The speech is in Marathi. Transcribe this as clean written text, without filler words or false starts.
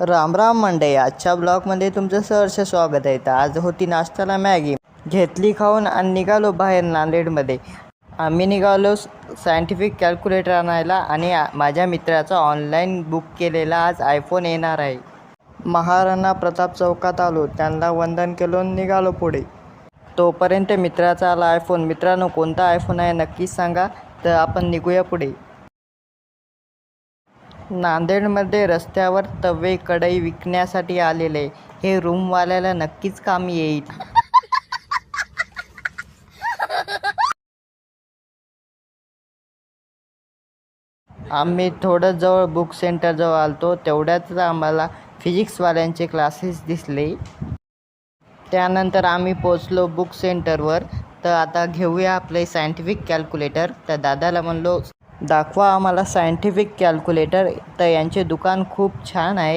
राम राम मंडळी, आजच्या ब्लॉगमध्ये तुमचं सहर्ष स्वागत आहे. तर आज होती नाश्त्याला मॅगी घेतली खाऊन आणि निघालो बाहेर नांदेडमध्ये. आम्ही निघालो सायंटिफिक कॅल्क्युलेटर आणायला आणि माझ्या मित्राचा ऑनलाईन बुक केलेला आज आयफोन येणार आहे. महाराणा प्रताप चौकात आलो, त्यांना वंदन केलं, निघालो पुढे. तोपर्यंत मित्राचा आला आयफोन. मित्रांनो, कोणता आयफोन आहे नक्कीच सांगा, तर आपण निघूया पुढे. नांदेडमध्ये रस्त्यावर तवे कढई विकण्यासाठी आलेले हे रूमवाल्याला नक्कीच कामी येईल. आम्ही थोडं जवळ बुक सेंटरजवळ आलतो, तेवढ्यातच आम्हाला फिजिक्सवाल्यांचे क्लासेस दिसले. त्यानंतर आम्ही पोचलो बुक सेंटरवर. तर आता घेऊया आपले सायंटिफिक कॅल्क्युलेटर. तर दादाला म्हणलो, दाखवा आम्हाला सायंटिफिक कॅल्क्युलेटर. तर यांचे दुकान खूप छान आहे.